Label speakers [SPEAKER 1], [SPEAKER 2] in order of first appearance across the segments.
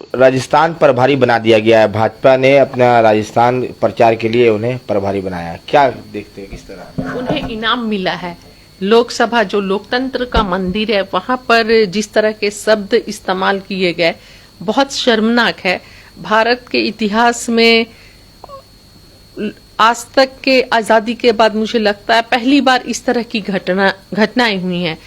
[SPEAKER 1] राजस्थान प्रभारी बना दिया गया है। भाजपा ने अपना राजस्थान प्रचार के लिए उन्हें प्रभारी बनाया है। क्या देखते हैं, किस तरह
[SPEAKER 2] उन्हें इनाम मिला है? लोकसभा जो लोकतंत्र का मंदिर है, वहां पर जिस तरह के शब्द इस्तेमाल किए गए बहुत शर्मनाक है। भारत के इतिहास में आज तक के आजादी के बाद मुझे लगता है पहली बार इस तरह की घटनाएं हुई हैं।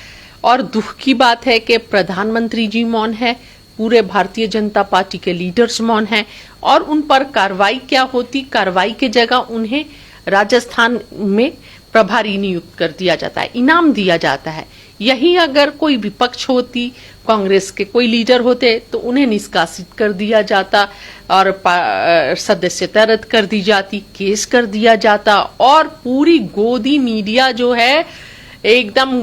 [SPEAKER 2] और दुख की बात है कि प्रधानमंत्री जी मौन है, पूरे भारतीय जनता पार्टी के लीडर्स मौन हैं और उन पर कार्रवाई क्या होती, कार्रवाई के जगह उन्हें राजस्थान में प्रभारी नियुक्त कर दिया जाता है, इनाम दिया जाता है। यही अगर कोई विपक्ष होती, कांग्रेस के कोई लीडर होते तो उन्हें निष्कासित कर दिया जाता और सदस्यता रद्द कर दी जाती, केस कर दिया जाता और पूरी गोदी मीडिया जो है एकदम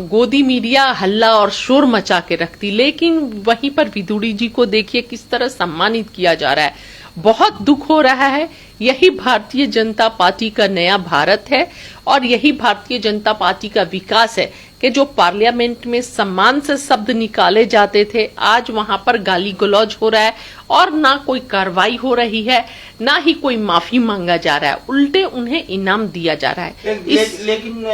[SPEAKER 2] गोदी मीडिया हल्ला और शोर मचा के रखती। लेकिन वहीं पर विदुड़ी जी को देखिए किस तरह सम्मानित किया जा रहा है। बहुत दुख हो रहा है। यही भारतीय जनता पार्टी का नया भारत है और यही भारतीय जनता पार्टी का विकास है कि जो पार्लियामेंट में सम्मान से शब्द निकाले जाते थे, आज वहां पर गाली गलौज हो रहा है और ना कोई कार्रवाई हो रही है, ना ही कोई माफी मांगा जा रहा है, उल्टे उन्हें इनाम दिया जा रहा है।
[SPEAKER 1] लेकिन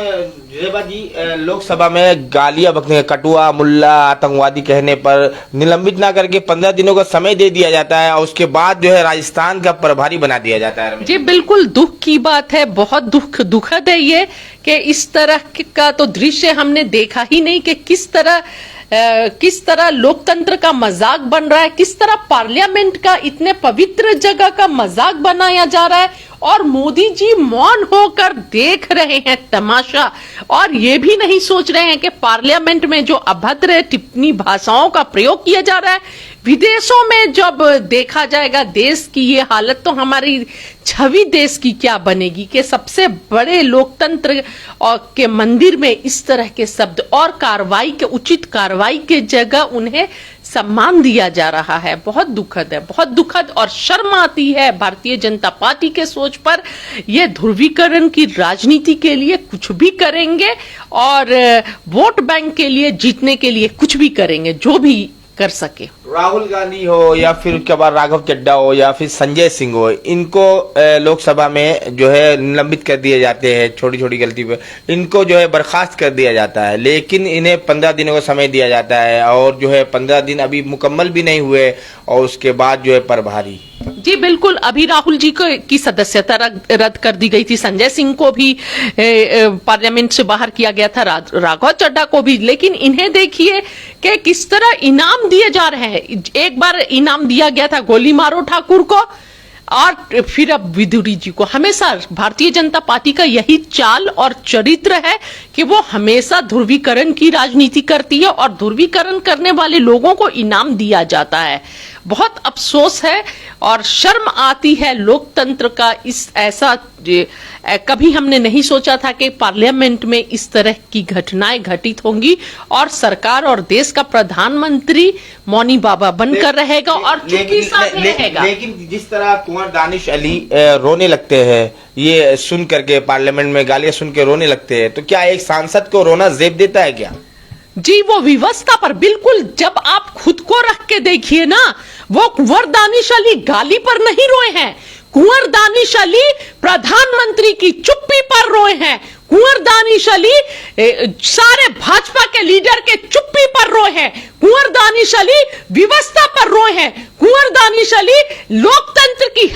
[SPEAKER 1] रेबा जी, लोकसभा में गालियां बकने, कटुआ, मुल्ला, आतंकवादी कहने पर निलंबित ना करके 15 दिनों का समय दे दिया जाता है और उसके बाद जो है राजस्थान का प्रभारी बना दिया जाता है।
[SPEAKER 2] जी बिल्कुल दुख की बात है, बहुत दुखद है ये कि इस तरह का तो दृश्य हमने देखा ही नहीं कि किस तरह लोकतंत्र का मजाक बन रहा है, किस तरह पार्लियामेंट का इतने पवित्र जगह का मजाक बनाया जा रहा है और मोदी जी मौन होकर देख रहे हैं तमाशा और ये भी नहीं सोच रहे हैं कि पार्लियामेंट में जो अभद्र टिप्पणी भाषाओं का प्रयोग किया जा रहा है, विदेशों में जब देखा जाएगा देश की ये हालत, तो हमारी छवि देश की क्या बनेगी कि सबसे बड़े लोकतंत्र के मंदिर में इस तरह के शब्द और कार्रवाई के उचित कार्रवाई के जगह उन्हें सम्मान दिया जा रहा है। बहुत दुखद है, बहुत दुखद और शर्म आती है भारतीय जनता पार्टी के सोच पर। ये ध्रुवीकरण की राजनीति के लिए कुछ भी करेंगे और वोट बैंक के लिए जीतने के लिए कुछ भी करेंगे, जो भी कर सके।
[SPEAKER 1] राहुल गांधी हो या फिर उसके बाद राघव चड्ढा हो या फिर संजय सिंह हो, इनको लोकसभा में जो है निलंबित कर दिए जाते हैं छोटी छोटी गलती पे, इनको जो है बर्खास्त कर दिया जाता है। लेकिन इन्हें 15 दिनों का समय दिया जाता है और जो है 15 दिन अभी मुकम्मल भी नहीं हुए और उसके बाद जो है प्रभारी।
[SPEAKER 2] जी बिल्कुल, अभी राहुल जी को की सदस्यता रद्द कर दी गई थी, संजय सिंह को भी पार्लियामेंट से बाहर किया गया था, राघव चड्ढा को भी। लेकिन इन्हें देखिए कि किस तरह इनाम दिए जा रहे हैं। एक बार इनाम दिया गया था गोली मारो ठाकुर को और फिर अब विदुड़ी जी को। हमेशा भारतीय जनता पार्टी का यही चाल और चरित्र है कि वो हमेशा ध्रुवीकरण की राजनीति करती है और ध्रुवीकरण करने वाले लोगों को इनाम दिया जाता है। बहुत अफसोस है और शर्म आती है लोकतंत्र का इस ऐसा कभी हमने नहीं सोचा था कि पार्लियामेंट में इस तरह की घटनाएं घटित होंगी और सरकार और देश का प्रधानमंत्री मौनी बाबा बनकर रहेगा और चुप्पी साध रहेगा।
[SPEAKER 1] लेकिन जिस तरह कुंवर दानिश अली रोने लगते हैं ये सुन करके, पार्लियामेंट में गालियां सुन के रोने लगते हैं, तो क्या एक सांसद को रोना जेब देता है क्या?
[SPEAKER 2] जी वो व्यवस्था पर बिल्कुल, जब आप खुद को रख के देखिए ना, वो कुंवर दानिश अली गाली पर नहीं रोए हैं, कुंवर दानिश अली प्रधानमंत्री की चुप्पी पर रोए हैं, कुंवर दानिश अली सारे भाजपा के लीडर के चुप्पी पर रोए हैं, कुंवर दानिश अली व्यवस्था पर रोए हैं, कुंवर दानिश अली लोकतंत्र की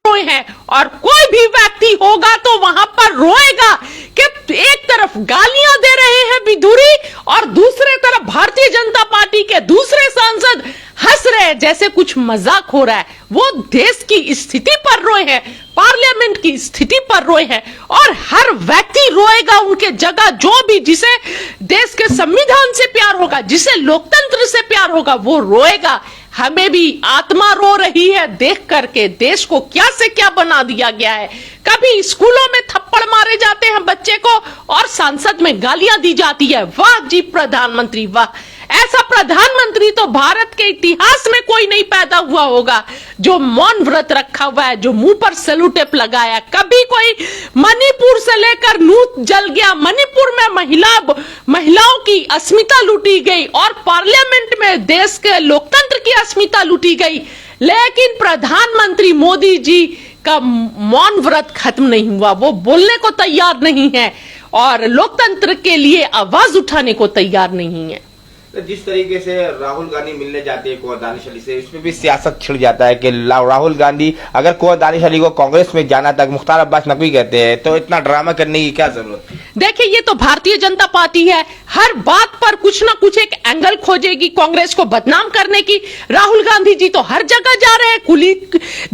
[SPEAKER 2] रोए हैं। और कोई भी व्यक्ति होगा तो वहां पर रोएगा कि एक तरफ गालियां दे रहे हैं विदुड़ी और दूसरे तरफ भारतीय जनता पार्टी के दूसरे सांसद हंस रहे हैं जैसे कुछ मजाक हो रहा है। वो देश की स्थिति पर रोए हैं, पार्लियामेंट की स्थिति पर रोए हैं और हर व्यक्ति रोएगा उनके जगह, जो भी जिसे देश के संविधान से प्यार होगा, जिसे लोकतंत्र से प्यार होगा, वो रोएगा। हमें भी आत्मा रो रही है देख करके देश को क्या से क्या बना दिया गया है। कभी स्कूलों में थप्पड़ मारे जाते हैं बच्चे को और सांसद में गालियां दी जाती है। वाह जी प्रधानमंत्री वाह, ऐसा प्रधानमंत्री तो भारत के इतिहास में कोई नहीं पैदा हुआ होगा जो मौन व्रत रखा हुआ है, जो मुंह पर सेलो टेप लगाया। कभी कोई मणिपुर से लेकर नूत जल गया, मणिपुर में महिलाओं की अस्मिता लूटी गई और पार्लियामेंट में देश के लोकतंत्र की अस्मिता लूटी गई, लेकिन प्रधानमंत्री मोदी जी का मौन व्रत खत्म नहीं हुआ। वो बोलने को तैयार नहीं है और लोकतंत्र के लिए आवाज उठाने को तैयार नहीं है।
[SPEAKER 1] तो जिस तरीके से राहुल गांधी मिलने जाते हैं कुंवर दानिश अली से, इसमें भी सियासत छिड़ जाता है कि राहुल गांधी अगर कुंवर दानिश अली को कांग्रेस में जाना तक मुख्तार अब्बास नकवी कहते हैं, तो इतना ड्रामा करने की क्या जरूरत है?
[SPEAKER 2] देखिए, ये तो भारतीय जनता पार्टी है, हर बात पर कुछ ना कुछ एक एंगल खोजेगी कांग्रेस को बदनाम करने की। राहुल गांधी जी तो हर जगह जा रहे हैं, कुली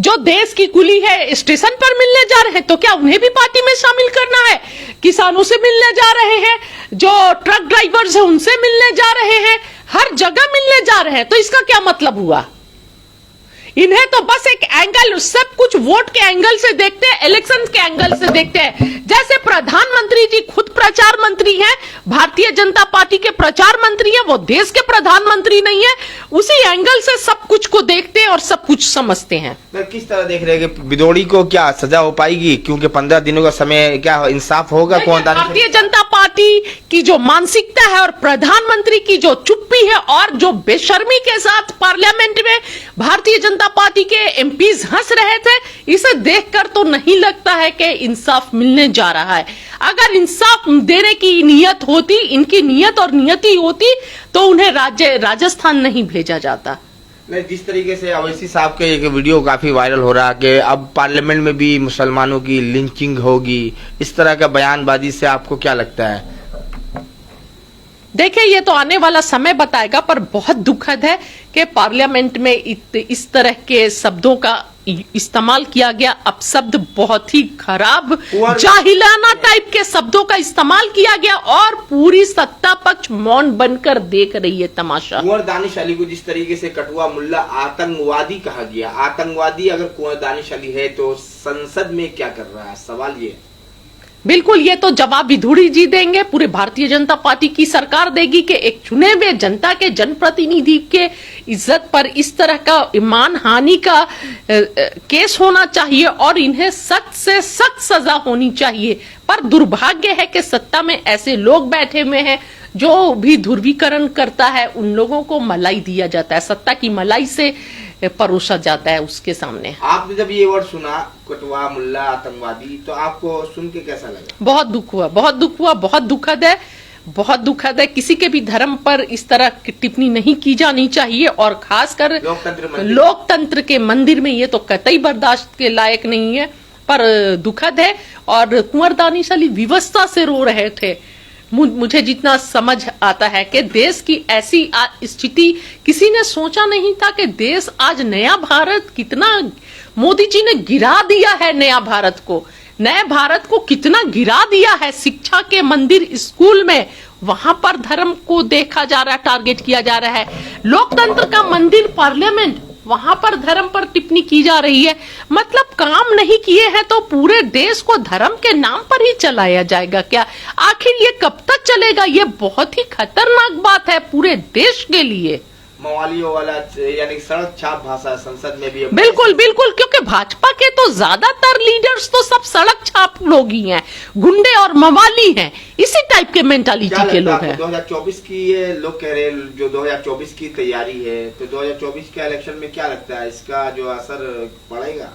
[SPEAKER 2] जो देश की कुली है स्टेशन पर मिलने जा रहे हैं, तो क्या उन्हें भी पार्टी में शामिल करना है? किसानों से मिलने जा रहे हैं, जो ट्रक ड्राइवर्स हैं उनसे मिलने जा रहे हैं, हर जगह मिलने जा रहे हैं, तो इसका क्या मतलब हुआ? इन्हें तो बस एक एंगल, सब कुछ वोट के एंगल से देखते हैं, इलेक्शन के एंगल से देखते हैं। जैसे प्रधानमंत्री जी खुद प्रचार मंत्री हैं, भारतीय जनता पार्टी के प्रचार मंत्री हैं, वो देश के प्रधानमंत्री नहीं है, उसी एंगल से सब कुछ को देखते हैं और सब कुछ समझते हैं।
[SPEAKER 1] किस तरह देख रहे हैं कि बिदोड़ी को क्या सजा हो पाएगी? क्योंकि 15 दिनों का समय, क्या इंसाफ होगा?
[SPEAKER 2] भारतीय जनता पार्टी की जो मानसिकता है और प्रधानमंत्री की जो चुप्पी है और जो बेशर्मी के साथ पार्लियामेंट में भारतीय जनता पार्टी के एमपीज हंस रहे थे, इसे देखकर तो नहीं लगता है कि इंसाफ मिलने जा रहा है। अगर इंसाफ देने की नियत होती, इनकी नियत और नियति होती, तो उन्हें राजस्थान नहीं भेजा जाता।
[SPEAKER 1] नहीं, जिस तरीके से अवैसी साहब के एक वीडियो काफी वायरल हो रहा है कि अब पार्लियामेंट में भी मुसलमानों की लिंचिंग होगी, इस तरह का बयानबाजी से आपको क्या लगता है?
[SPEAKER 2] देखिए, ये तो आने वाला समय बताएगा, पर बहुत दुखद है कि पार्लियामेंट में इस तरह के शब्दों का इस्तेमाल किया गया। अपशब्द बहुत ही खराब, जाहिलाना टाइप के शब्दों का इस्तेमाल किया गया और पूरी सत्ता पक्ष मौन बनकर देख रही है तमाशा।
[SPEAKER 1] कुंवर दानिश अली को जिस तरीके से कठुआ मुल्ला आतंकवादी कहा गया, आतंकवादी अगर कुंवर दानिश अली है तो संसद में क्या कर रहा है? सवाल ये है।
[SPEAKER 2] बिल्कुल, ये तो जवाब विधुड़ी जी देंगे, पूरे भारतीय जनता पार्टी की सरकार देगी कि एक चुने हुए जनता के जनप्रतिनिधि के इज्जत पर इस तरह का ईमान हानि का केस होना चाहिए और इन्हें सख्त से सख्त सजा होनी चाहिए। पर दुर्भाग्य है कि सत्ता में ऐसे लोग बैठे हुए हैं जो भी ध्रुवीकरण करता है, उन लोगों को मलाई दिया जाता है, सत्ता की मलाई से परोसा जाता है उसके सामने।
[SPEAKER 1] आपने जब ये वर्ड सुना कटवा मुल्ला आतंकवादी, तो आपको सुन के कैसा लगा?
[SPEAKER 2] बहुत दुख हुआ, बहुत दुख हुआ, बहुत दुखद है, बहुत दुखद है। किसी के भी धर्म पर इस तरह की टिप्पणी नहीं की जानी चाहिए और खासकर लोकतंत्र के मंदिर में ये तो कतई बर्दाश्त के लायक नहीं है। पर दुखद है और कुंवर दानिश अली विवशता से रो रहे थे। मुझे जितना समझ आता है कि देश की ऐसी स्थिति किसी ने सोचा नहीं था कि देश आज नया भारत कितना मोदी जी ने गिरा दिया है। नया भारत को कितना गिरा दिया है। शिक्षा के मंदिर स्कूल में वहां पर धर्म को देखा जा रहा है, टारगेट किया जा रहा है। लोकतंत्र का मंदिर पार्लियामेंट, वहां पर धर्म पर टिप्पणी की जा रही है। मतलब काम नहीं किए हैं तो पूरे देश को धर्म के नाम पर ही चलाया जाएगा क्या? आखिर ये कब तक चलेगा? ये बहुत ही खतरनाक बात है पूरे देश के लिए।
[SPEAKER 1] मवालियों वाला यानी सड़क छाप भाषा संसद में भी
[SPEAKER 2] बिल्कुल बिल्कुल, क्योंकि भाजपा के तो ज्यादातर लीडर्स तो सब सड़क छाप लोग ही हैं, गुंडे और मवाली हैं, इसी टाइप के मेंटालिटी के लोग हैं।
[SPEAKER 1] 2024 की ये लोग कह रहे हैं, जो 2024 की तैयारी है, तो 2024 के इलेक्शन में क्या लगता है इसका जो असर पड़ेगा?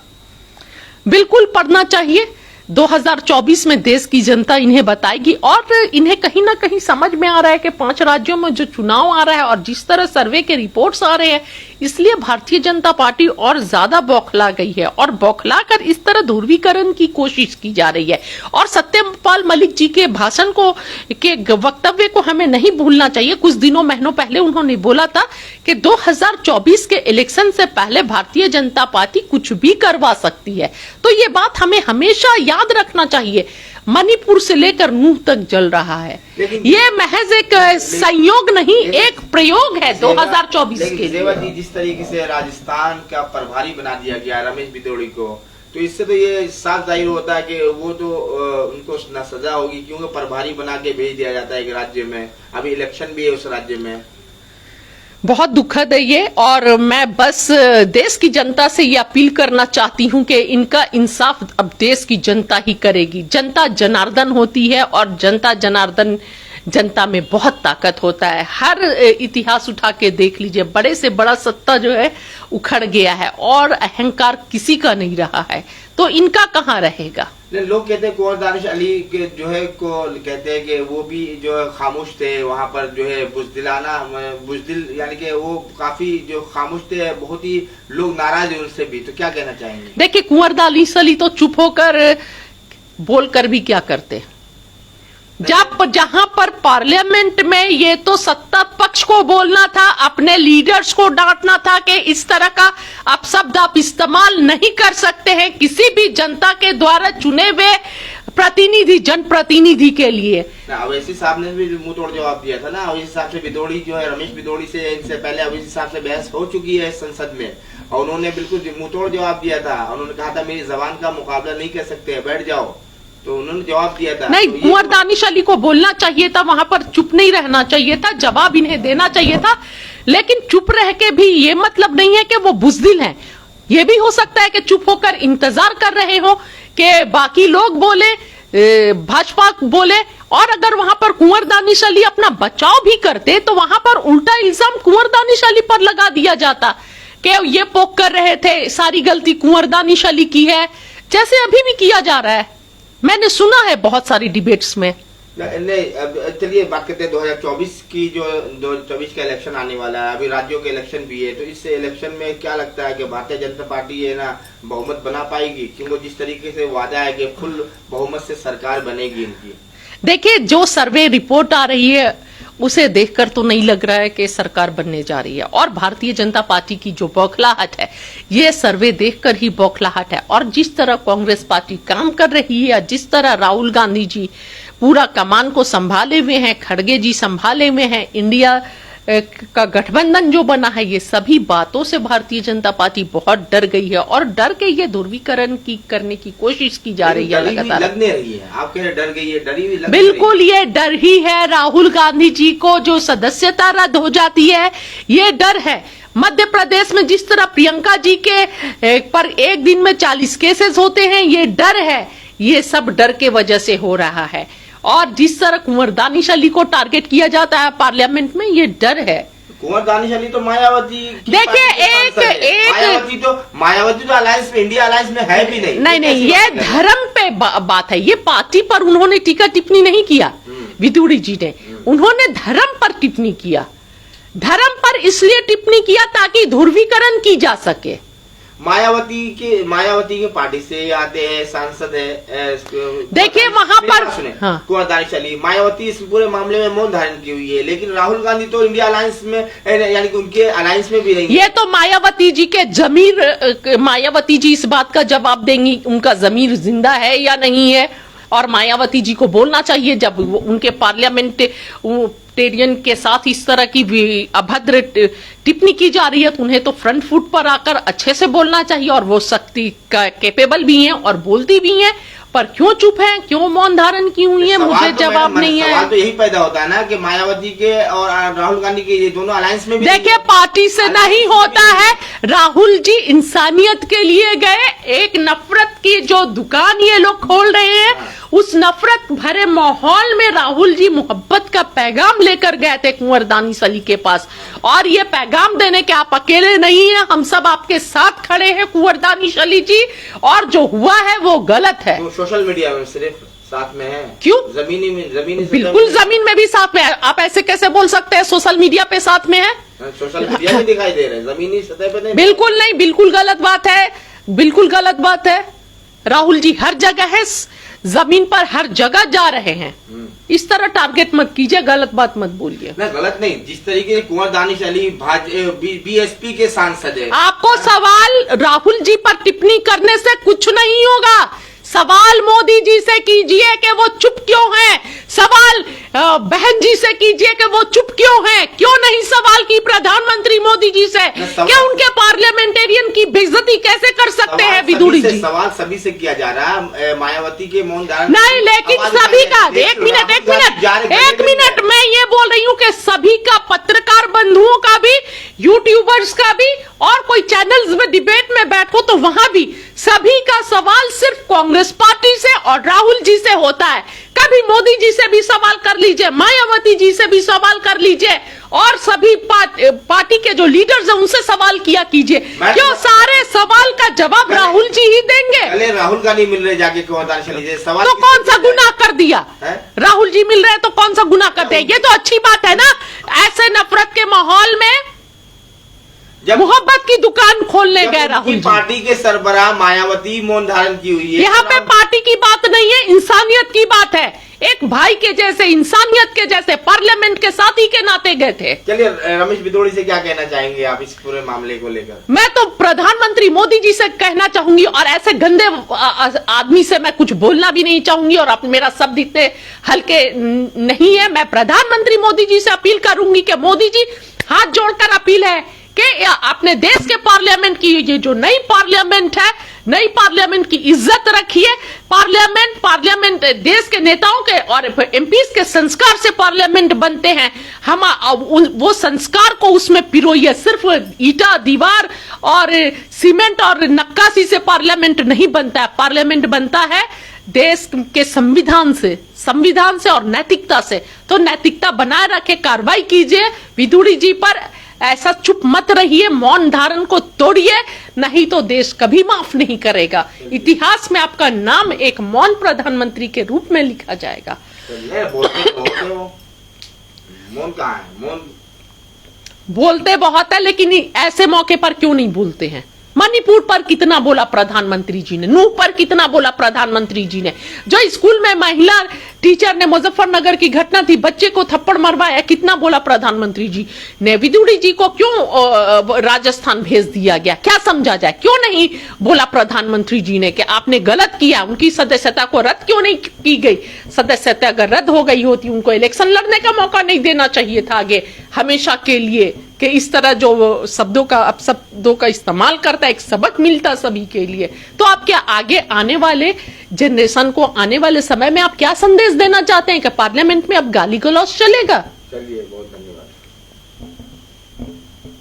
[SPEAKER 2] बिल्कुल पड़ना चाहिए। 2024 में देश की जनता इन्हें बताएगी और इन्हें कहीं ना कहीं समझ में आ रहा है कि 5 राज्यों में जो चुनाव आ रहा है और जिस तरह सर्वे के रिपोर्ट्स आ रहे हैं, इसलिए भारतीय जनता पार्टी और ज्यादा बौखला गई है और बौखला कर इस तरह ध्रुवीकरण की कोशिश की जा रही है। और सत्यपाल मलिक जी के भाषण को, के वक्तव्य को हमें नहीं भूलना चाहिए। कुछ दिनों महीनों पहले उन्होंने बोला था कि 2024 के इलेक्शन से पहले भारतीय जनता पार्टी कुछ भी करवा सकती है। तो ये बात हमें हमेशा याद रखना चाहिए। मणिपुर से लेकर नूह तक जल रहा है, ये महज एक संयोग नहीं, एक प्रयोग है 2024 के लिए।
[SPEAKER 1] सेवा जी, जिस तरीके से राजस्थान का प्रभारी बना दिया गया रमेश बिदोड़ी को, तो इससे तो ये साफ जाहिर होता है कि वो तो उनको ना सजा होगी, क्योंकि प्रभारी बना के भेज दिया जाता है एक राज्य में, अभी इलेक्शन भी है उस राज्य में।
[SPEAKER 2] बहुत दुखद है ये, और मैं बस देश की जनता से ये अपील करना चाहती हूं कि इनका इंसाफ अब देश की जनता ही करेगी। जनता जनार्दन होती है और जनता जनार्दन, जनता में बहुत ताकत होता है। हर इतिहास उठा के देख लीजिए, बड़े से बड़ा सत्ता जो है उखड़ गया है और अहंकार किसी का नहीं रहा है, तो इनका कहाँ रहेगा।
[SPEAKER 1] लोग कहते हैं कुंवर दानिश अली के जो है को कहते हैं कि वो भी जो है खामोश थे, वहाँ पर जो है बुजदिल यानी कि वो काफी जो खामोश थे, बहुत ही लोग नाराज है उनसे भी, तो क्या कहना चाहेंगे।
[SPEAKER 2] देखिए कुंवर दानिश अली तो चुप होकर बोलकर भी क्या करते, जहां पर पार्लियामेंट में ये तो सत्ता पक्ष को बोलना था, अपने लीडर्स को डांटना था कि इस तरह का अपशब्द आप इस्तेमाल नहीं कर सकते हैं किसी भी जनता के द्वारा चुने हुए प्रतिनिधि, जनप्रतिनिधि के लिए।
[SPEAKER 1] अवैसी साहब ने भी मुंह तोड़ जवाब दिया था ना। अवैसी साहब से बिदोड़ी जो है, रमेश बिदोड़ी से इनसे पहले अवैसी साहब से बहस हो चुकी है संसद में, और उन्होंने बिल्कुल मुंह तोड़ जवाब दिया था। उन्होंने कहा था मेरी जबान का मुकाबला नहीं कर सकते, बैठ जाओ, तो उन्होंने जवाब दिया था।
[SPEAKER 2] नहीं,
[SPEAKER 1] तो
[SPEAKER 2] कुंवर दानिश अली को बोलना चाहिए था, वहां पर चुप नहीं रहना चाहिए था, जवाब इन्हें देना चाहिए था। लेकिन चुप रह के भी ये मतलब नहीं है कि वो बुजदिल हैं। ये भी हो सकता है कि चुप होकर इंतजार कर रहे हो कि बाकी लोग बोले, भाजपा बोले, और अगर वहां पर कुंवर दानिश अली अपना बचाव भी करते तो वहां पर उल्टा इल्जाम कुंवर दानिश अली पर लगा दिया जाता कि ये पोक कर रहे थे, सारी गलती कुंवर दानिश अली की है, जैसे अभी भी किया जा रहा है। मैंने सुना है बहुत सारी डिबेट्स में।
[SPEAKER 1] नहीं, चलिए बात करते हैं 2024 की। जो 2024 का इलेक्शन आने वाला है, अभी राज्यों के इलेक्शन भी है, तो इस इलेक्शन में क्या लगता है कि भारतीय जनता पार्टी है ना बहुमत बना पाएगी, क्योंकि जिस तरीके से वादा है कि फुल बहुमत से सरकार बनेगी इनकी।
[SPEAKER 2] देखिए जो सर्वे रिपोर्ट आ रही है उसे देखकर तो नहीं लग रहा है कि सरकार बनने जा रही है, और भारतीय जनता पार्टी की जो बौखलाहट है, ये सर्वे देखकर ही बौखलाहट है। और जिस तरह कांग्रेस पार्टी काम कर रही है, जिस तरह राहुल गांधी जी पूरा कमान को संभाले हुए हैं, खड़गे जी संभाले हुए हैं, इंडिया का गठबंधन जो बना है, ये सभी बातों से भारतीय जनता पार्टी बहुत डर गई है, और डर के ये ध्रुवीकरण की करने की कोशिश की जा रही है लगातार।
[SPEAKER 1] लगने रही है, आप कह रहे डर गई है, डरी हुई लग
[SPEAKER 2] बिल्कुल ये डर ही है। राहुल गांधी जी को जो सदस्यता रद्द हो जाती है, ये डर है। मध्य प्रदेश में जिस तरह प्रियंका जी के पर एक दिन में 40 केसेस होते हैं, ये डर है। ये सब डर के वजह से हो रहा है, और जिस तरह कुंवर दानिश अली को टारगेट किया जाता है पार्लियामेंट में, ये डर है।
[SPEAKER 1] कुंवर दानिश अली तो मायावती,
[SPEAKER 2] देखिए
[SPEAKER 1] मायावती तो अलायंस में, इंडिया अलायंस में है भी नहीं।
[SPEAKER 2] नहीं, ये धर्म पे बात है, ये पार्टी पर उन्होंने टीका टिप्पणी नहीं किया। विदुड़ी जी ने, उन्होंने धर्म पर टिप्पणी किया। धर्म पर इसलिए टिप्पणी किया ताकि ध्रुवीकरण की जा सके।
[SPEAKER 1] मायावती के पार्टी से आते हैं, सांसद है।
[SPEAKER 2] देखिए वहां पर
[SPEAKER 1] कुंवर दानिश अली, मायावती इस पूरे मामले में मौन धारण की हुई है, लेकिन राहुल गांधी तो इंडिया अलायंस में, यानी कि उनके अलायंस में भी नहीं।
[SPEAKER 2] ये तो मायावती जी के जमीर, मायावती जी इस बात का जवाब देंगी उनका जमीर जिंदा है या नहीं है, और मायावती जी को बोलना चाहिए जब उनके पार्लियामेंटेरियन के साथ इस तरह की अभद्र टिप्पणी की जा रही है, तो उन्हें तो फ्रंट फुट पर आकर अच्छे से बोलना चाहिए, और वो शक्ति का कैपेबल भी हैं और बोलती भी हैं। पर क्यों चुप है, क्यों मौन धारण की हुई है, मुझे जवाब नहीं है।
[SPEAKER 1] सवाल तो यही पैदा होता है ना कि मायावती के और राहुल गांधी के ये दोनों अलायंस में भी।
[SPEAKER 2] देखिए पार्टी से नहीं होता है। राहुल जी इंसानियत के लिए गए, एक नफरत की जो दुकान ये लोग खोल रहे हैं, उस नफरत भरे माहौल में राहुल जी मोहब्बत का पैगाम लेकर गए थे कुंवर दानिश अली के पास, और ये पैगाम देने के आप अकेले नहीं हैं, हम सब आपके साथ खड़े हैं कुंवर दानिश अली जी, और जो हुआ है वो गलत है।
[SPEAKER 1] तो सोशल मीडिया में सिर्फ साथ में है,
[SPEAKER 2] क्यों?
[SPEAKER 1] जमीनी
[SPEAKER 2] बिल्कुल जमीन में भी साथ में है। आप ऐसे कैसे बोल सकते हैं सोशल मीडिया पे साथ में है?
[SPEAKER 1] सोशल मीडिया में दिखाई दे रहे हैं, जमीनी सतह पे नहीं।
[SPEAKER 2] बिल्कुल नहीं, बिल्कुल गलत बात है, बिल्कुल गलत बात है। राहुल जी हर जगह है, जमीन पर हर जगह जा रहे हैं। इस तरह टारगेट मत कीजिए, गलत बात मत बोलिए।
[SPEAKER 1] नहीं, गलत नहीं, जिस तरीके से कुंवर दानिश अली बीएसपी के सांसद है।
[SPEAKER 2] आपको सवाल राहुल जी पर टिप्पणी करने से कुछ नहीं होगा, सवाल मोदी जी से कीजिए कि वो चुप क्यों हैं। सवाल बहन जी से कीजिए कि वो चुप क्यों हैं। क्यों नहीं सवाल की प्रधानमंत्री मोदी जी से कि उनके पार्लियामेंटेरियन की बेइज्जती कैसे कर सकते हैं विदुड़ी जी।
[SPEAKER 1] सवाल सभी से किया जा रहा है, मायावती के मौन धारण
[SPEAKER 2] नहीं, लेकिन सभी का एक मिनट मैं ये बोल रही हूं कि सभी का, पत्रकार बंधुओं का भी, यूट्यूबर्स का भी, और कोई चैनल्स में डिबेट में बैठो तो वहां भी सभी का सवाल सिर्फ कांग्रेस पार्टी से और राहुल जी से होता है। कभी मोदी जी से भी सवाल कर लीजिए, मायावती जी से भी सवाल कर लीजिए, और सभी पार्टी के जो लीडर्स हैं उनसे सवाल किया कीजिए। क्यों सारे सवाल का जवाब राहुल जी ही देंगे?
[SPEAKER 1] अरे राहुल गांधी मिल रहे जाके क्यों सवाल,
[SPEAKER 2] तो कौन सा गुनाह कर दिया है? राहुल जी मिल रहे हैं तो कौन सा गुनाह कर दिया? ये तो अच्छी बात है ना। ऐसे नफरत के माहौल में जब मोहब्बत की दुकान खोलने गए राहुल जी।
[SPEAKER 1] पार्टी के सरबराह मायावती मौन धारण की हुई है।
[SPEAKER 2] यहाँ पे पार्टी की बात नहीं है, इंसानियत की बात है। एक भाई के जैसे, इंसानियत के जैसे, पार्लियामेंट के साथी के नाते गए थे।
[SPEAKER 1] चलिए, रमेश बिदोड़ी से क्या कहना चाहेंगे आप इस पूरे मामले को लेकर?
[SPEAKER 2] मैं तो प्रधानमंत्री मोदी जी से कहना चाहूंगी, और ऐसे गंदे आदमी से मैं कुछ बोलना भी नहीं चाहूंगी, और मेरा शब्द इतने हल्के नहीं है। मैं प्रधानमंत्री मोदी जी से अपील करूंगी कि मोदी जी, हाथ जोड़कर अपील है कि अपने देश के पार्लियामेंट की, ये जो नई पार्लियामेंट है, नई पार्लियामेंट की इज्जत रखिए। पार्लियामेंट देश के नेताओं के और एमपीज के संस्कार से पार्लियामेंट बनते हैं। हम वो संस्कार को उसमें पिरोइए। सिर्फ ईटा, दीवार और सीमेंट और नक्काशी से पार्लियामेंट नहीं बनता है। पार्लियामेंट बनता है देश के संविधान से और नैतिकता से। तो नैतिकता बनाए रखे, कार्रवाई कीजिए विदुड़ी जी पर। ऐसा चुप मत रहिए, मौन धारण को तोड़िए, नहीं तो देश कभी माफ नहीं करेगा। इतिहास में आपका नाम एक मौन प्रधानमंत्री के रूप में लिखा जाएगा।
[SPEAKER 1] मौन कहाँ है? मौन
[SPEAKER 2] बोलते बहुत है, लेकिन ऐसे मौके पर क्यों नहीं बोलते हैं? मणिपुर पर कितना बोला प्रधानमंत्री जी ने, नूह पर कितना बोला प्रधानमंत्री जी ने। जो स्कूल में महिला टीचर ने, मुजफ्फरनगर की घटना थी, बच्चे को थप्पड़ मरवाया, कितना बोला प्रधानमंत्री जी ने। विदुड़ी जी को क्यों राजस्थान भेज दिया गया, क्या समझा जाए? क्यों नहीं बोला प्रधानमंत्री जी ने कि आपने गलत किया? उनकी सदस्यता को रद्द क्यों नहीं की गई? सदस्यता अगर रद्द हो गई होती, उनको इलेक्शन लड़ने का मौका नहीं देना चाहिए था आगे हमेशा के लिए, कि इस तरह जो शब्दों का इस्तेमाल करता है, एक सबक मिलता सभी के लिए। तो आप क्या आगे आने वाले जनरेशन को, आने वाले समय में आप क्या संदेश देना चाहते हैं कि पार्लियामेंट में अब गाली गलौज चलेगा?
[SPEAKER 1] चलिए, बहुत धन्यवाद।